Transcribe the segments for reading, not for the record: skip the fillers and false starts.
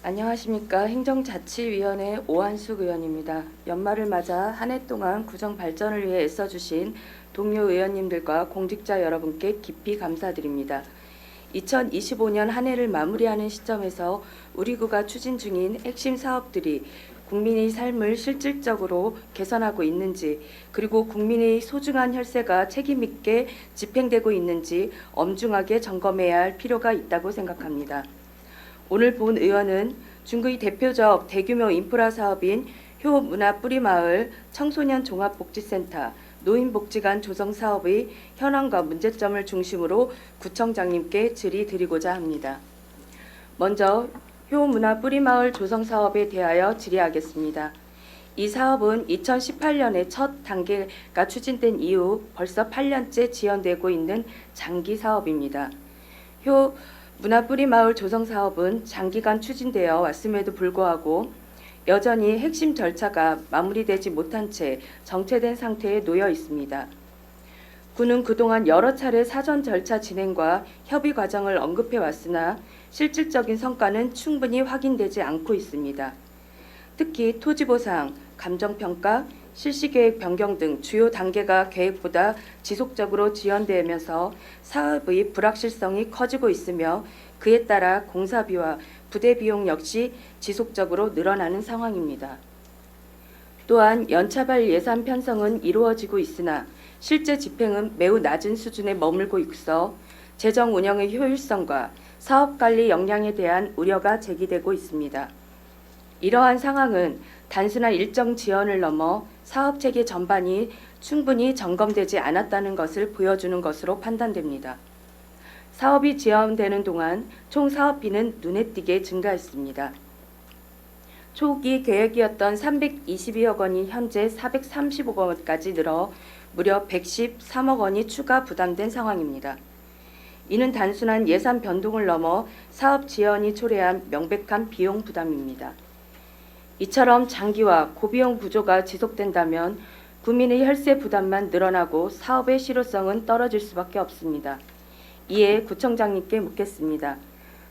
안녕하십니까. 행정자치위원회 오한숙 의원입니다. 연말을 맞아 한 해 동안 구정 발전을 위해 애써주신 동료 의원님들과 공직자 여러분께 깊이 감사드립니다. 2025년 한 해를 마무리하는 시점에서 우리 구가 추진 중인 핵심 사업들이 국민의 삶을 실질적으로 개선하고 있는지, 그리고 국민의 소중한 혈세가 책임있게 집행되고 있는지 엄중하게 점검해야 할 필요가 있다고 생각합니다. 오늘 본 의원은 중구의 대표적 대규모 인프라 사업인 효문화 뿌리마을 청소년 종합복지센터 노인복지관 조성 사업의 현황과 문제점을 중심으로 구청장님께 질의드리고자 합니다. 먼저 효문화 뿌리마을 조성 사업에 대하여 질의하겠습니다. 이 사업은 2018년에 첫 단계가 추진된 이후 벌써 8년째 지연되고 있는 장기 사업입니다. 문화뿌리마을 조성 사업은 장기간 추진되어 왔음에도 불구하고 여전히 핵심 절차가 마무리되지 못한 채 정체된 상태에 놓여 있습니다. 군은 그동안 여러 차례 사전 절차 진행과 협의 과정을 언급해 왔으나 실질적인 성과는 충분히 확인되지 않고 있습니다. 특히 토지보상, 감정평가, 실시계획 변경 등 주요 단계가 계획보다 지속적으로 지연되면서 사업의 불확실성이 커지고 있으며 그에 따라 공사비와 부대 비용 역시 지속적으로 늘어나는 상황입니다. 또한 연차별 예산 편성은 이루어지고 있으나 실제 집행은 매우 낮은 수준에 머물고 있어 재정 운영의 효율성과 사업 관리 역량에 대한 우려가 제기되고 있습니다. 이러한 상황은 단순한 일정 지연을 넘어 사업 체계 전반이 충분히 점검되지 않았다는 것을 보여주는 것으로 판단됩니다. 사업이 지연되는 동안 총 사업비는 눈에 띄게 증가했습니다. 초기 계획이었던 322억 원이 현재 430억 원까지 늘어 무려 113억 원이 추가 부담된 상황입니다. 이는 단순한 예산 변동을 넘어 사업 지연이 초래한 명백한 비용 부담입니다. 이처럼 장기와 고비용 구조가 지속된다면 국민의 혈세 부담만 늘어나고 사업의 실효성은 떨어질 수밖에 없습니다. 이에 구청장님께 묻겠습니다.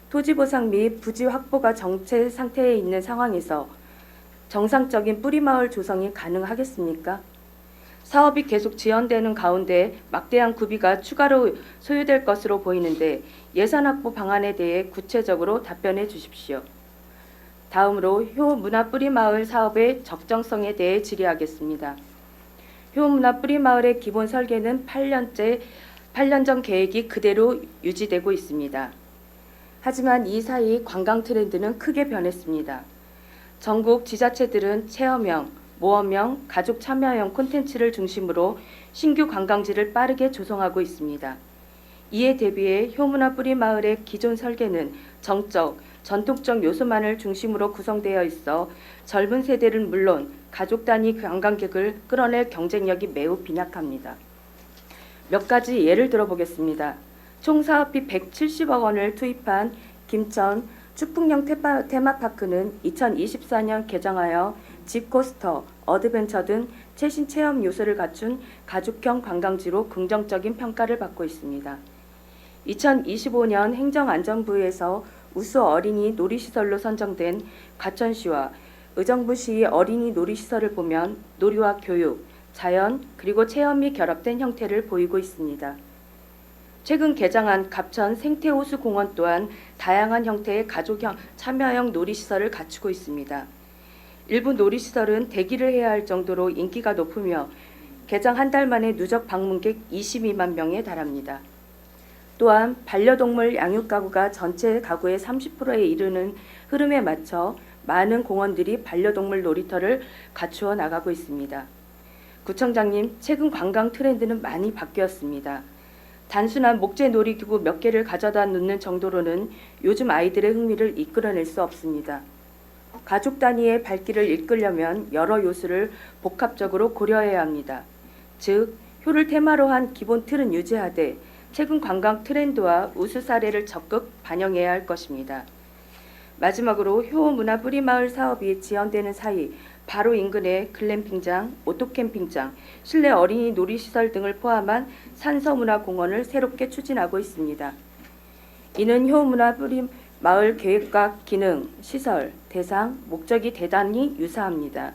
토지보상 및 부지 확보가 정체 상태에 있는 상황에서 정상적인 뿌리마을 조성이 가능하겠습니까? 사업이 계속 지연되는 가운데 막대한 구비가 추가로 소요될 것으로 보이는데 예산 확보 방안에 대해 구체적으로 답변해 주십시오. 다음으로 효문화 뿌리마을 사업의 적정성에 대해 질의하겠습니다. 효문화 뿌리마을의 기본 설계는 8년 전 계획이 그대로 유지되고 있습니다. 하지만 이 사이 관광 트렌드는 크게 변했습니다. 전국 지자체들은 체험형, 모험형, 가족 참여형 콘텐츠를 중심으로 신규 관광지를 빠르게 조성하고 있습니다. 이에 대비해 효문화 뿌리마을의 기존 설계는 정적, 전통적 요소만을 중심으로 구성되어 있어 젊은 세대는 물론 가족 단위 관광객을 끌어낼 경쟁력이 매우 빈약합니다. 몇 가지 예를 들어보겠습니다. 총 사업비 170억 원을 투입한 김천 추풍령 테마파크는 2024년 개장하여 집코스터, 어드벤처 등 최신 체험 요소를 갖춘 가족형 관광지로 긍정적인 평가를 받고 있습니다. 2025년 행정안전부에서 우수 어린이 놀이시설로 선정된 과천시와 의정부시의 어린이 놀이시설을 보면 놀이와 교육, 자연, 그리고 체험이 결합된 형태를 보이고 있습니다. 최근 개장한 갑천 생태호수공원 또한 다양한 형태의 가족형 참여형 놀이시설을 갖추고 있습니다. 일부 놀이시설은 대기를 해야 할 정도로 인기가 높으며 개장 한 달 만에 누적 방문객 22만 명에 달합니다. 또한 반려동물 양육 가구가 전체 가구의 30%에 이르는 흐름에 맞춰 많은 공원들이 반려동물 놀이터를 갖추어 나가고 있습니다. 구청장님, 최근 관광 트렌드는 많이 바뀌었습니다. 단순한 목재 놀이기구 몇 개를 가져다 놓는 정도로는 요즘 아이들의 흥미를 이끌어낼 수 없습니다. 가족 단위의 발길을 이끌려면 여러 요소를 복합적으로 고려해야 합니다. 즉, 효를 테마로 한 기본 틀은 유지하되 최근 관광 트렌드와 우수 사례를 적극 반영해야 할 것입니다. 마지막으로 효문화 뿌리마을 사업이 지연되는 사이 바로 인근에 글램핑장, 오토캠핑장, 실내 어린이 놀이시설 등을 포함한 산서문화공원을 새롭게 추진하고 있습니다. 이는 효문화 마을 계획과 기능, 시설, 대상, 목적이 대단히 유사합니다.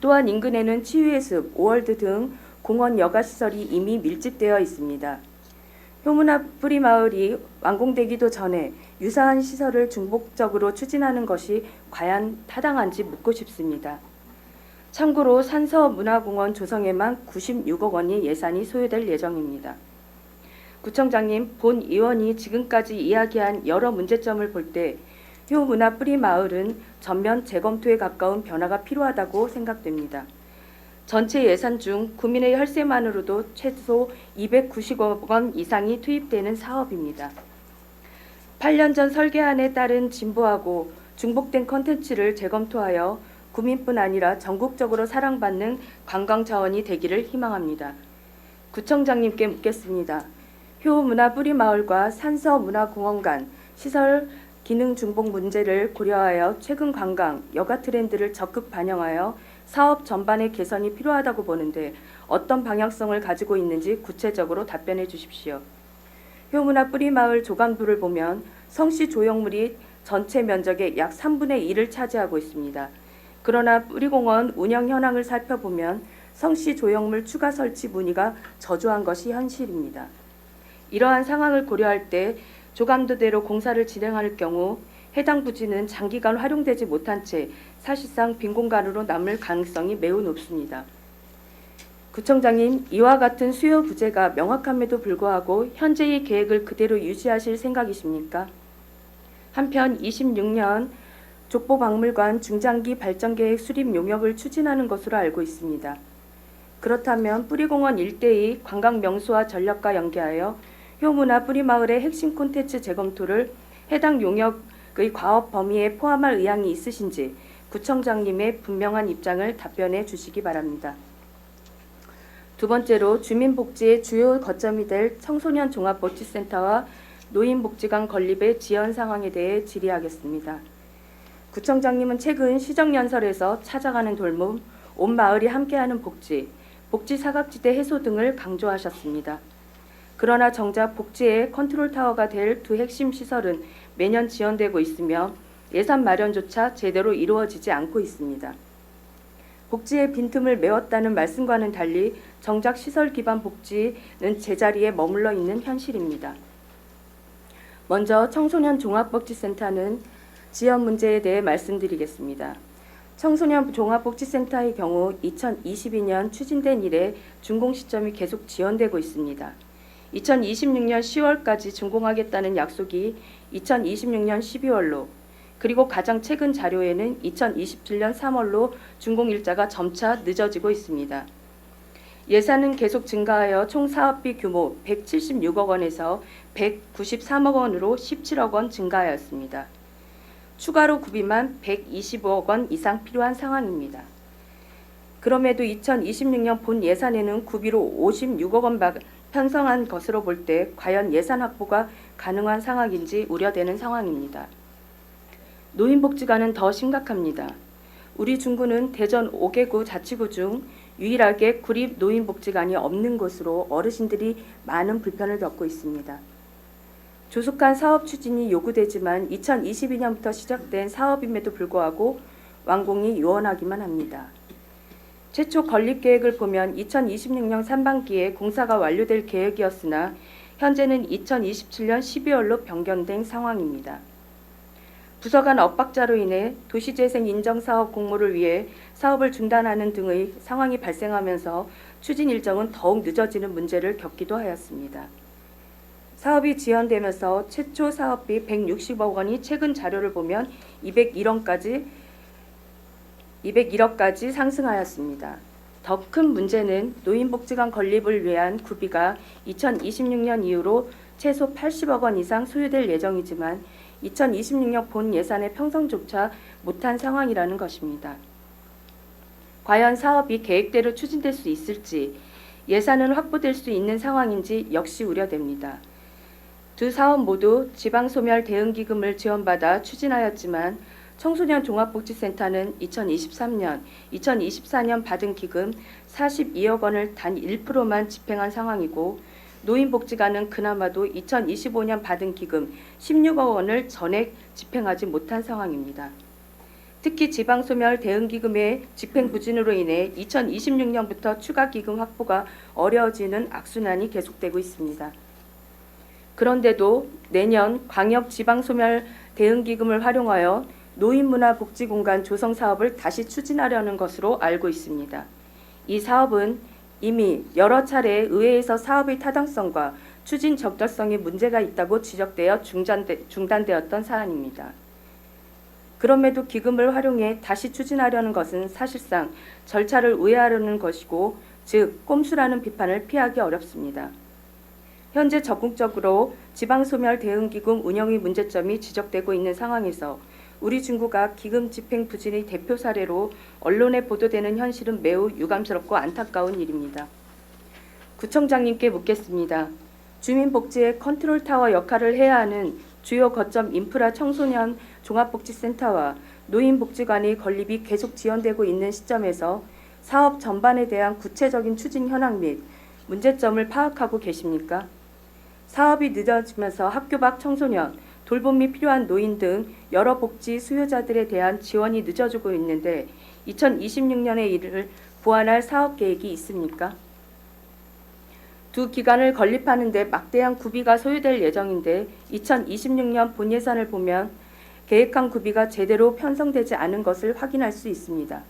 또한 인근에는 치유의 숲, 오월드 등 공원 여가시설이 이미 밀집되어 있습니다. 효문화 뿌리마을이 완공되기도 전에 유사한 시설을 중복적으로 추진하는 것이 과연 타당한지 묻고 싶습니다. 참고로 산서문화공원 조성에만 96억 원이 예산이 소요될 예정입니다. 구청장님, 본 의원이 지금까지 이야기한 여러 문제점을 볼 때 효문화 뿌리마을은 전면 재검토에 가까운 변화가 필요하다고 생각됩니다. 전체 예산 중 구민의 혈세만으로도 최소 290억 원 이상이 투입되는 사업입니다. 8년 전 설계안에 따른 진보하고 중복된 컨텐츠를 재검토하여 구민뿐 아니라 전국적으로 사랑받는 관광 자원이 되기를 희망합니다. 구청장님께 묻겠습니다. 효문화 뿌리마을과 산서문화공원 간 시설 기능 중복 문제를 고려하여 최근 관광, 여가 트렌드를 적극 반영하여 사업 전반의 개선이 필요하다고 보는데 어떤 방향성을 가지고 있는지 구체적으로 답변해 주십시오. 효문화 뿌리마을 조감도를 보면 성씨 조형물이 전체 면적의 약 3분의 1을 차지하고 있습니다. 그러나 뿌리공원 운영 현황을 살펴보면 성씨 조형물 추가 설치 문의가 저조한 것이 현실입니다. 이러한 상황을 고려할 때 조감도대로 공사를 진행할 경우 해당 부지는 장기간 활용되지 못한 채 사실상 빈 공간으로 남을 가능성이 매우 높습니다. 구청장님, 이와 같은 수요 부재가 명확함에도 불구하고 현재의 계획을 그대로 유지하실 생각이십니까? 한편 26년 족보박물관 중장기 발전계획 수립 용역을 추진하는 것으로 알고 있습니다. 그렇다면 뿌리공원 일대의 관광 명소와 전력과 연계하여 효문화 뿌리마을의 핵심 콘텐츠 재검토를 해당 용역의 과업 범위에 포함할 의향이 있으신지 구청장님의 분명한 입장을 답변해 주시기 바랍니다. 두 번째로 주민복지의 주요 거점이 될 청소년 종합복지센터와 노인복지관 건립의 지연 상황에 대해 질의하겠습니다. 구청장님은 최근 시정연설에서 찾아가는 돌봄, 온 마을이 함께하는 복지, 복지 사각지대 해소 등을 강조하셨습니다. 그러나 정작 복지의 컨트롤타워가 될 두 핵심 시설은 매년 지연되고 있으며 예산 마련조차 제대로 이루어지지 않고 있습니다. 복지의 빈틈을 메웠다는 말씀과는 달리 정작 시설 기반 복지는 제자리에 머물러 있는 현실입니다. 먼저 청소년 종합복지센터는 지연 문제에 대해 말씀드리겠습니다. 청소년 종합복지센터의 경우 2022년 추진된 이래 준공 시점이 계속 지연되고 있습니다. 2026년 10월까지 준공하겠다는 약속이 2026년 12월로 그리고 가장 최근 자료에는 2027년 3월로 준공 일자가 점차 늦어지고 있습니다. 예산은 계속 증가하여 총 사업비 규모 176억 원에서 193억 원으로 17억 원 증가하였습니다. 추가로 구비만 125억 원 이상 필요한 상황입니다. 그럼에도 2026년 본 예산에는 구비로 56억 원 편성한 것으로 볼 때 과연 예산 확보가 가능한 상황인지 우려되는 상황입니다. 노인복지관은 더 심각합니다. 우리 중구는 대전 5개구 자치구 중 유일하게 구립 노인복지관이 없는 곳으로 어르신들이 많은 불편을 겪고 있습니다. 조속한 사업 추진이 요구되지만 2022년부터 시작된 사업임에도 불구하고 완공이 요원하기만 합니다. 최초 건립 계획을 보면 2026년 상반기에 공사가 완료될 계획이었으나 현재는 2027년 12월로 변경된 상황입니다. 부서 간 엇박자로 인해 도시재생 인정사업 공모를 위해 사업을 중단하는 등의 상황이 발생하면서 추진 일정은 더욱 늦어지는 문제를 겪기도 하였습니다. 사업이 지연되면서 최초 사업비 160억 원이 최근 자료를 보면 201억까지 상승하였습니다. 더 큰 문제는 노인복지관 건립을 위한 구비가 2026년 이후로 최소 80억 원 이상 소요될 예정이지만 2026년 본 예산의 편성조차 못한 상황이라는 것입니다. 과연 사업이 계획대로 추진될 수 있을지, 예산은 확보될 수 있는 상황인지 역시 우려됩니다. 두 사업 모두 지방소멸 대응기금을 지원받아 추진하였지만 청소년 종합복지센터는 2023년, 2024년 받은 기금 42억 원을 단 1%만 집행한 상황이고 노인복지관은 그나마도 2025년 받은 기금 16억 원을 전액 집행하지 못한 상황입니다. 특히 지방소멸 대응기금의 집행 부진으로 인해 2026년부터 추가 기금 확보가 어려워지는 악순환이 계속되고 있습니다. 그런데도 내년 광역 지방소멸 대응기금을 활용하여 노인문화복지공간 조성 사업을 다시 추진하려는 것으로 알고 있습니다. 이 사업은 이미 여러 차례 의회에서 사업의 타당성과 추진 적절성에 문제가 있다고 지적되어 중단되었던 사안입니다. 그럼에도 기금을 활용해 다시 추진하려는 것은 사실상 절차를 우회하려는 것이고, 즉 꼼수라는 비판을 피하기 어렵습니다. 현재 적극적으로 지방소멸 대응기금 운영의 문제점이 지적되고 있는 상황에서 우리 중구가 기금 집행 부진의 대표 사례로 언론에 보도되는 현실은 매우 유감스럽고 안타까운 일입니다. 구청장님께 묻겠습니다. 주민복지의 컨트롤타워 역할을 해야 하는 주요 거점 인프라 청소년 종합복지센터와 노인복지관의 건립이 계속 지연되고 있는 시점에서 사업 전반에 대한 구체적인 추진 현황 및 문제점을 파악하고 계십니까? 사업이 늦어지면서 학교 밖 청소년, 돌봄이 필요한 노인 등 여러 복지 수요자들에 대한 지원이 늦어지고 있는데 2026년에 이를 보완할 사업 계획이 있습니까? 두 기관을 건립하는 데 막대한 구비가 소요될 예정인데 2026년 본 예산을 보면 계획한 구비가 제대로 편성되지 않은 것을 확인할 수 있습니다.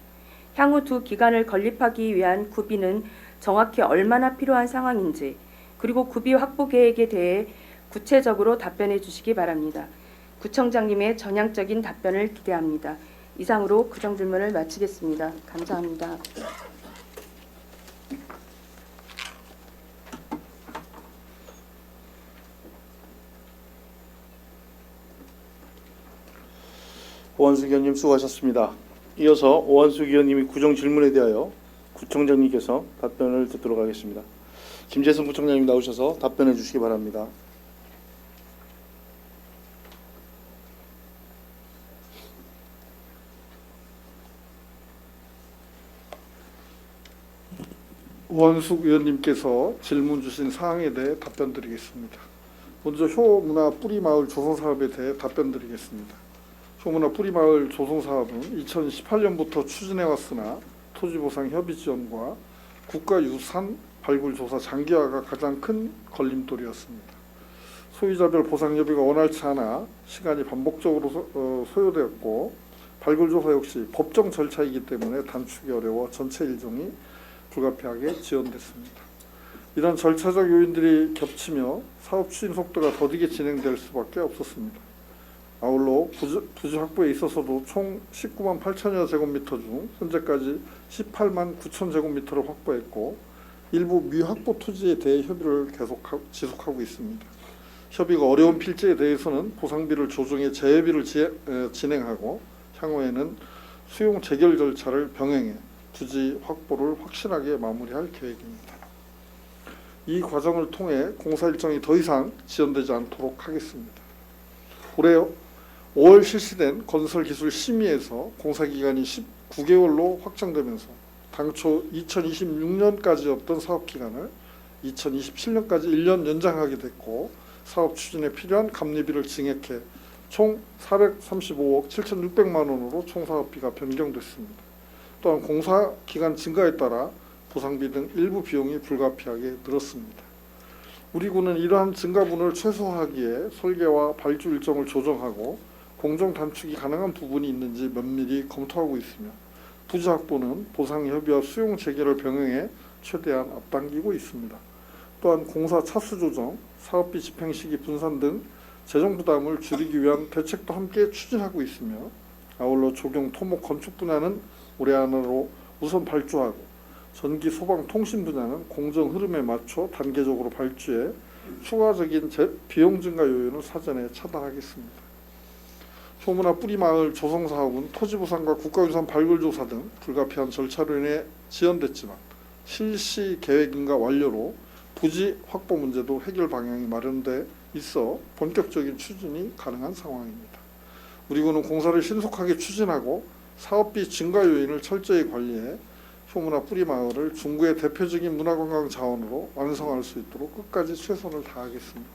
향후 두 기관을 건립하기 위한 구비는 정확히 얼마나 필요한 상황인지, 그리고 구비 확보 계획에 대해 구체적으로 답변해 주시기 바랍니다. 구청장님의 전향적인 답변을 기대합니다. 이상으로 구정 질문을 마치겠습니다. 감사합니다. 오한숙 의원님 수고하셨습니다. 이어서 오한숙 의원님이 구정 질문에 대하여 구청장님께서 답변을 듣도록 하겠습니다. 김재선 구청장님 나오셔서 답변해 주시기 바랍니다. 오한숙 의원님께서 질문 주신 사항에 대해 답변드리겠습니다. 먼저 효문화 뿌리마을 조성사업에 대해 답변드리겠습니다. 효문화 뿌리마을 조성사업은 2018년부터 추진해왔으나 토지보상 협의 지원과 국가유산 발굴조사 장기화가 가장 큰 걸림돌이었습니다. 소유자별 보상 협의가 원활치 않아 시간이 반복적으로 소요되었고, 발굴조사 역시 법정 절차이기 때문에 단축이 어려워 전체 일정이 불가피하게 지연됐습니다. 이런 절차적 요인들이 겹치며 사업 추진 속도가 더디게 진행될 수밖에 없었습니다. 아울러 부지 확보에 있어서도 총 19만 8천여 제곱미터 중 현재까지 18만 9천 제곱미터를 확보했고, 일부 미확보 토지에 대해 협의를 지속하고 있습니다. 협의가 어려운 필지에 대해서는 보상비를 조정해 재협의를 진행하고, 향후에는 수용 재결 절차를 병행해 부지 확보를 확실하게 마무리할 계획입니다. 이 과정을 통해 공사 일정이 더 이상 지연되지 않도록 하겠습니다. 올해 5월 실시된 건설기술 심의에서 공사기간이 19개월로 확정되면서 당초 2026년까지였던 사업기간을 2027년까지 1년 연장하게 됐고, 사업 추진에 필요한 감리비를 증액해 총 435억 7,600만 원으로 총사업비가 변경됐습니다. 또한 공사기간 증가에 따라 보상비 등 일부 비용이 불가피하게 늘었습니다. 우리 군은 이러한 증가분을 최소화하기에 설계와 발주 일정을 조정하고 공정 단축이 가능한 부분이 있는지 면밀히 검토하고 있으며, 부지 확보는 보상 협의와 수용 재개를 병행해 최대한 앞당기고 있습니다. 또한 공사 차수 조정, 사업비 집행 시기 분산 등 재정 부담을 줄이기 위한 대책도 함께 추진하고 있으며, 아울러 조경 토목 건축 분야는 올해 안으로 우선 발주하고, 전기 소방 통신 분야는 공정 흐름에 맞춰 단계적으로 발주해 추가적인 비용 증가 요인을 사전에 차단하겠습니다. 효문화 뿌리마을 조성사업은 토지보상과 국가유산 발굴조사 등 불가피한 절차로 인해 지연됐지만, 실시 계획인가 완료로 부지 확보 문제도 해결 방향이 마련돼 있어 본격적인 추진이 가능한 상황입니다. 우리 군은 공사를 신속하게 추진하고 사업비 증가 요인을 철저히 관리해 효문화 뿌리마을을 중구의 대표적인 문화관광 자원으로 완성할 수 있도록 끝까지 최선을 다하겠습니다.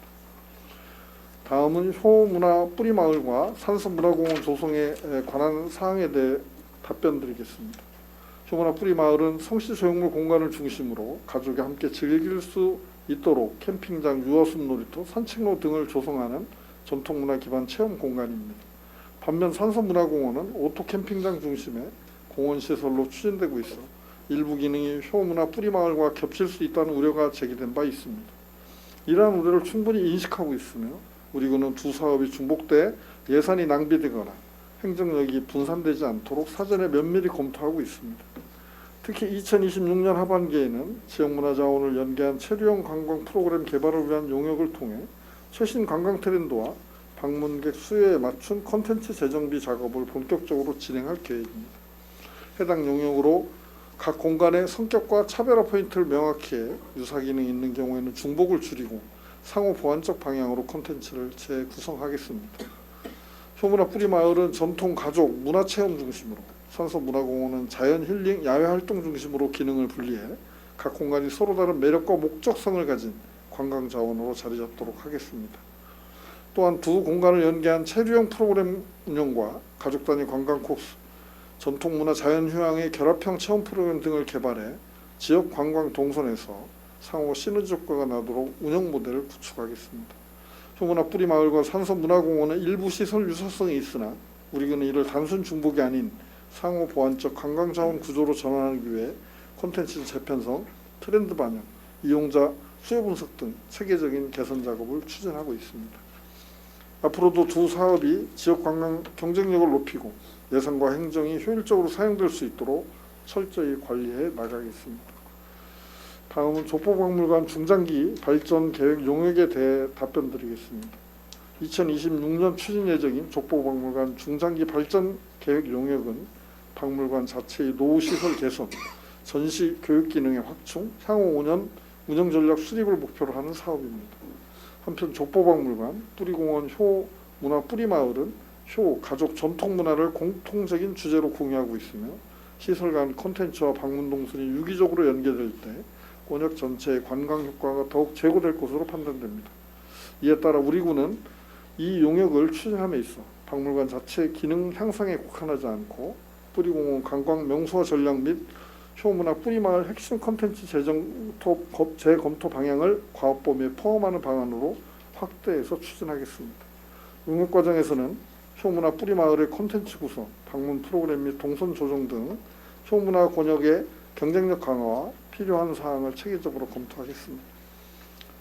다음은 효문화 뿌리마을과 산서문화공원 조성에 관한 사항에 대해 답변드리겠습니다. 효문화 뿌리마을은 성씨 소형물 공간을 중심으로 가족이 함께 즐길 수 있도록 캠핑장, 유아숲 놀이터, 산책로 등을 조성하는 전통문화 기반 체험 공간입니다. 반면 산서문화공원은 오토 캠핑장 중심의 공원시설로 추진되고 있어 일부 기능이 효문화 뿌리마을과 겹칠 수 있다는 우려가 제기된 바 있습니다. 이러한 우려를 충분히 인식하고 있으며 우리 군은 두 사업이 중복돼 예산이 낭비되거나 행정력이 분산되지 않도록 사전에 면밀히 검토하고 있습니다. 특히 2026년 하반기에는 지역문화자원을 연계한 체류형 관광 프로그램 개발을 위한 용역을 통해 최신 관광 트렌드와 방문객 수요에 맞춘 콘텐츠 재정비 작업을 본격적으로 진행할 계획입니다. 해당 용역으로 각 공간의 성격과 차별화 포인트를 명확히 해 유사 기능이 있는 경우에는 중복을 줄이고 상호 보완적 방향으로 콘텐츠를 재구성하겠습니다. 효문화 뿌리마을은 전통 가족 문화체험 중심으로, 산서문화공원은 자연 힐링 야외 활동 중심으로 기능을 분리해 각 공간이 서로 다른 매력과 목적성을 가진 관광 자원으로 자리 잡도록 하겠습니다. 또한 두 공간을 연계한 체류형 프로그램 운영과 가족 단위 관광 코스, 전통문화 자연휴양의 결합형 체험 프로그램 등을 개발해 지역 관광 동선에서 상호 시너지 효과가 나도록 운영 모델을 구축하겠습니다. 효문화 뿌리마을과 산서문화공원은 일부 시설 유사성이 있으나 우리군은 이를 단순 중복이 아닌 상호 보완적 관광자원 구조로 전환하기 위해 콘텐츠 재편성, 트렌드 반영, 이용자 수요 분석 등 체계적인 개선 작업을 추진하고 있습니다. 앞으로도 두 사업이 지역 관광 경쟁력을 높이고 예산과 행정이 효율적으로 사용될 수 있도록 철저히 관리해 나가겠습니다. 다음은 족보박물관 중장기 발전 계획 용역에 대해 답변드리겠습니다. 2026년 추진 예정인 족보박물관 중장기 발전 계획 용역은 박물관 자체의 노후 시설 개선, 전시 교육 기능의 확충, 향후 5년 운영 전략 수립을 목표로 하는 사업입니다. 한편 족보박물관, 뿌리공원, 효문화 뿌리마을은 효 가족 전통 문화를 공통적인 주제로 공유하고 있으며 시설 간 콘텐츠와 방문 동선이 유기적으로 연계될 때 권역 전체의 관광 효과가 더욱 제고될 것으로 판단됩니다. 이에 따라 우리 군은 이 용역을 추진함에 있어 박물관 자체의 기능 향상에 국한하지 않고 뿌리공원 관광 명소화 전략 및 효문화 뿌리마을 핵심 콘텐츠 재검토 방향을 과업 범위에 포함하는 방안으로 확대해서 추진하겠습니다. 용역 과정에서는 효문화 뿌리마을의 콘텐츠 구성, 방문 프로그램 및 동선 조정 등 효문화 권역의 경쟁력 강화와 필요한 사항을 체계적으로 검토하겠습니다.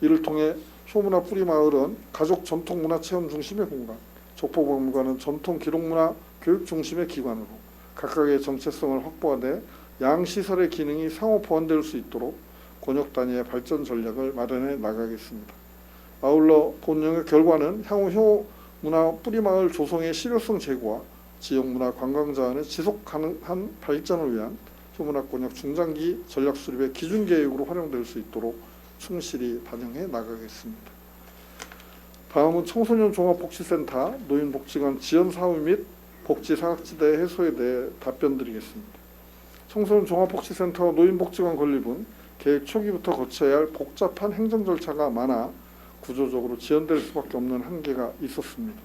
이를 통해 효문화 뿌리마을은 가족 전통 문화 체험 중심의 공간, 족보박물관은 전통 기록문화 교육 중심의 기관으로 각각의 정체성을 확보하되 양시설의 기능이 상호 보완될 수 있도록 권역 단위의 발전 전략을 마련해 나가겠습니다. 아울러 본 용역 결과는 향후 효문화 뿌리마을 조성의 실효성 제고와 지역문화 관광자원의 지속 가능한 발전을 위한 효문화 권역 중장기 전략 수립의 기준 계획으로 활용될 수 있도록 충실히 반영해 나가겠습니다. 다음은 청소년 종합복지센터 노인복지관 지원 사업 및 복지 사각지대 해소에 대해 답변드리겠습니다. 청소년 종합복지센터와 노인복지관 건립은 계획 초기부터 거쳐야 할 복잡한 행정 절차가 많아 구조적으로 지연될 수밖에 없는 한계가 있었습니다.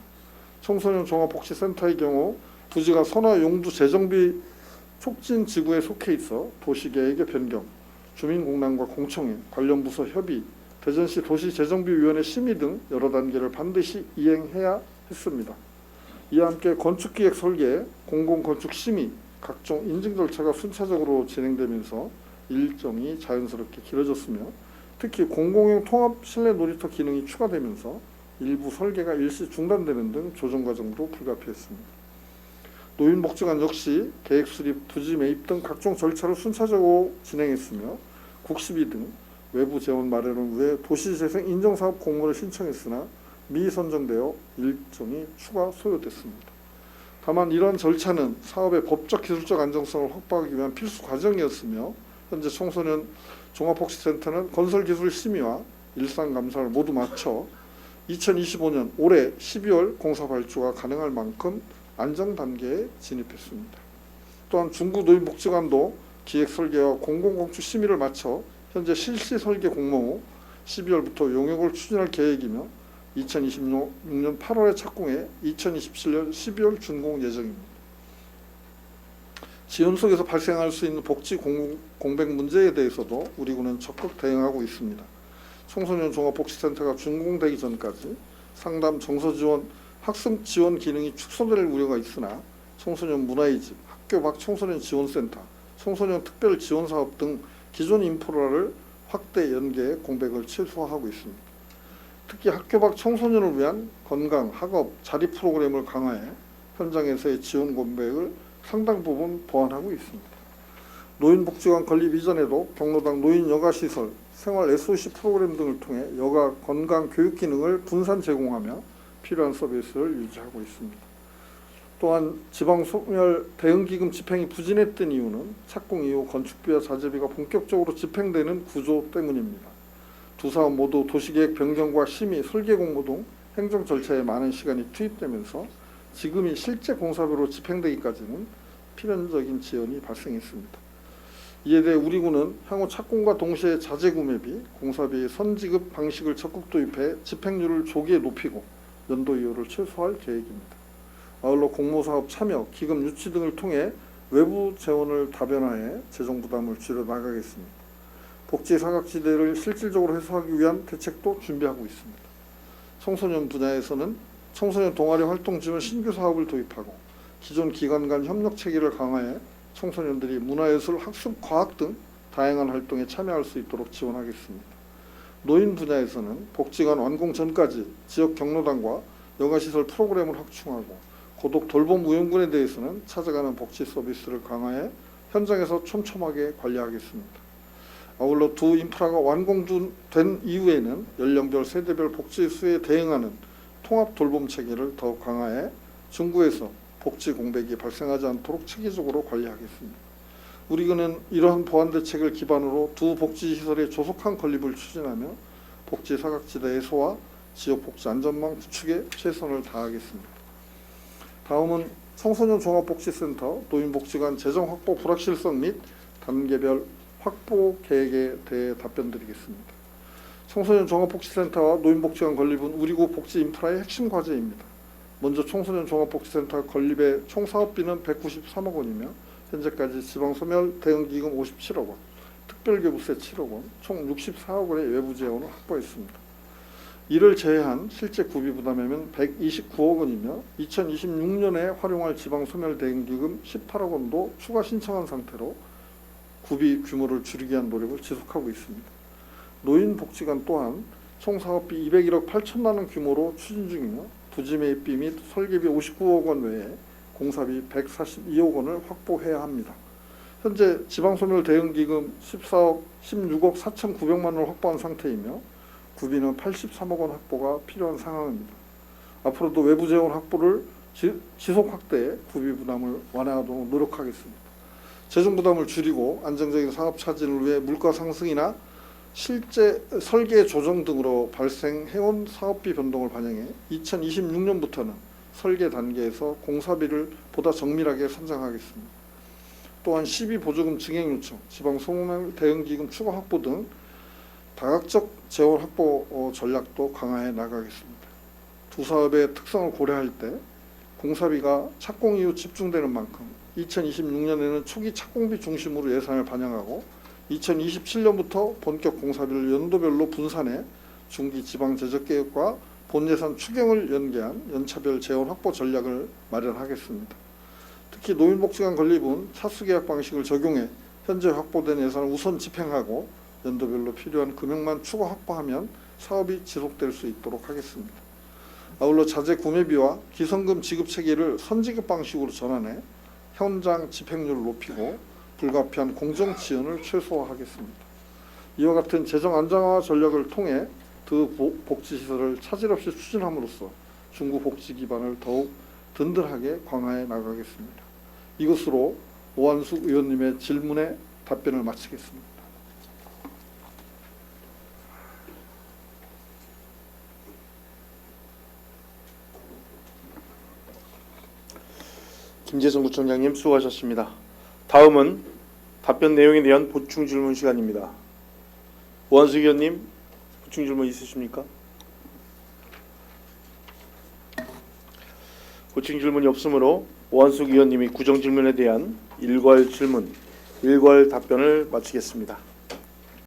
청소년 종합복지센터의 경우 부지가 선화 용도 재정비 촉진 지구에 속해 있어 도시계획의 변경, 주민공단과 공청회, 관련 부서 협의, 대전시 도시재정비위원회 심의 등 여러 단계를 반드시 이행해야 했습니다. 이와 함께 건축기획 설계, 공공건축 심의, 각종 인증 절차가 순차적으로 진행되면서 일정이 자연스럽게 길어졌으며 특히 공공용 통합 실내 놀이터 기능이 추가되면서 일부 설계가 일시 중단되는 등 조정 과정도 불가피했습니다. 노인복지관 역시 계획 수립, 부지 매입 등 각종 절차를 순차적으로 진행했으며 국시비 등 외부 재원 마련을 위해 도시재생 인정사업 공모를 신청했으나 미선정되어 일정이 추가 소요됐습니다. 다만 이러한 절차는 사업의 법적 기술적 안정성을 확보하기 위한 필수 과정이었으며 현재 청소년 종합복지센터는 건설기술 심의와 일상감사를 모두 마쳐 2025년 올해 12월 공사 발주가 가능할 만큼 안정 단계에 진입했습니다. 또한 중구 노인복지관도 기획 설계와 공공건축 심의를 마쳐 현재 실시 설계 공모 후 12월부터 용역을 추진할 계획이며 2026년 8월에 착공해 2027년 12월 준공 예정입니다. 지원 속에서 발생할 수 있는 복지 공백 문제에 대해서도 우리 군은 적극 대응하고 있습니다. 청소년 종합복지센터가 준공되기 전까지 상담, 정서 지원, 학습 지원 기능이 축소될 우려가 있으나 청소년 문화의 집, 학교 밖 청소년 지원센터, 청소년 특별 지원 사업 등 기존 인프라를 확대 연계해 공백을 최소화하고 있습니다. 특히 학교 밖 청소년을 위한 건강, 학업, 자립 프로그램을 강화해 현장에서의 지원 공백을 상당 부분 보완하고 있습니다. 노인복지관 건립 이전에도 경로당 노인 여가시설, 생활 SOC 프로그램 등을 통해 여가 건강 교육 기능을 분산 제공하며 필요한 서비스를 유지하고 있습니다. 또한 지방소멸 대응기금 집행이 부진했던 이유는 착공 이후 건축비와 자재비가 본격적으로 집행되는 구조 때문입니다. 두 사업 모두 도시계획 변경과 심의, 설계 공모 등 행정 절차에 많은 시간이 투입되면서 지금이 실제 공사비로 집행되기까지는 필연적인 지연이 발생했습니다. 이에 대해 우리 군은 향후 착공과 동시에 자재 구매비, 공사비 선지급 방식을 적극 도입해 집행률을 조기에 높이고 연도 이율을 최소화할 계획입니다. 아울러 공모사업 참여, 기금 유치 등을 통해 외부 재원을 다변화해 재정 부담을 줄여 나가겠습니다. 복지 사각지대를 실질적으로 해소하기 위한 대책도 준비하고 있습니다. 청소년 분야에서는 청소년 동아리 활동 지원 신규 사업을 도입하고 기존 기관 간 협력 체계를 강화해 청소년들이 문화예술, 학습, 과학 등 다양한 활동에 참여할 수 있도록 지원하겠습니다. 노인 분야에서는 복지관 완공 전까지 지역 경로당과 여가시설 프로그램을 확충하고 고독 돌봄 우영군에 대해서는 찾아가는 복지 서비스를 강화해 현장에서 촘촘하게 관리하겠습니다. 아울러 두 인프라가 완공된 이후에는 연령별, 세대별 복지 수에 대응하는 통합 돌봄 체계를 더욱 강화해 중구에서 복지 공백이 발생하지 않도록 체계적으로 관리하겠습니다. 우리 군은 이러한 보완 대책을 기반으로 두 복지시설의 조속한 건립을 추진하며 복지 사각지대 해소와 지역 복지 안전망 구축에 최선을 다하겠습니다. 다음은 청소년 종합복지센터 노인복지관 재정 확보 불확실성 및 단계별 확보 계획에 대해 답변드리겠습니다. 청소년 종합복지센터와 노인복지관 건립은 우리국 복지 인프라의 핵심 과제입니다. 먼저 청소년 종합복지센터 건립의 총 사업비는 193억 원이며 현재까지 지방소멸 대응기금 57억 원, 특별교부세 7억 원, 총 64억 원의 외부 재원을 확보했습니다. 이를 제외한 실제 구비 부담액은 129억 원이며 2026년에 활용할 지방소멸 대응기금 18억 원도 추가 신청한 상태로 구비 규모를 줄이기 위한 노력을 지속하고 있습니다. 노인복지관 또한 총 사업비 201억 8천만 원 규모로 추진 중이며 부지 매입비 및 설계비 59억 원 외에 공사비 142억 원을 확보해야 합니다. 현재 지방소멸 대응기금 16억 4,900만 원을 확보한 상태이며 구비는 83억 원 확보가 필요한 상황입니다. 앞으로도 외부 재원 확보를 지속 확대해 구비 부담을 완화하도록 노력하겠습니다. 재정 부담을 줄이고 안정적인 사업 차진을 위해 물가 상승이나 실제 설계 조정 등으로 발생해온 사업비 변동을 반영해 2026년부터는 설계 단계에서 공사비를 보다 정밀하게 산정하겠습니다. 또한 시비 보조금 증액 요청, 지방소멸 대응기금 추가 확보 등 다각적 재원 확보 전략도 강화해 나가겠습니다. 두 사업의 특성을 고려할 때 공사비가 착공 이후 집중되는 만큼 2026년에는 초기 착공비 중심으로 예산을 반영하고 2027년부터 본격 공사비를 연도별로 분산해 중기 지방 재적 계획과 본 예산 추경을 연계한 연차별 재원 확보 전략을 마련하겠습니다. 특히 노인복지관 건립은 차수계약 방식을 적용해 현재 확보된 예산을 우선 집행하고 연도별로 필요한 금액만 추가 확보하면 사업이 지속될 수 있도록 하겠습니다. 아울러 자재 구매비와 기성금 지급 체계를 선지급 방식으로 전환해 현장 집행률을 높이고 불가피한 공정 지연을 최소화하겠습니다. 이와 같은 재정 안정화 전략을 통해 두 복지시설을 차질 없이 추진함으로써 중구 복지 기반을 더욱 든든하게 강화해 나가겠습니다. 이것으로 오한숙 의원님의 질문에 답변을 마치겠습니다. 김재성 구청장님 수고하셨습니다. 다음은 답변 내용에 대한 보충 질문 시간입니다. 오한숙 의원님, 보충 질문 있으십니까? 보충 질문이 없으므로 오한숙 의원님이 구정 질문에 대한 일괄 질문, 일괄 답변을 마치겠습니다.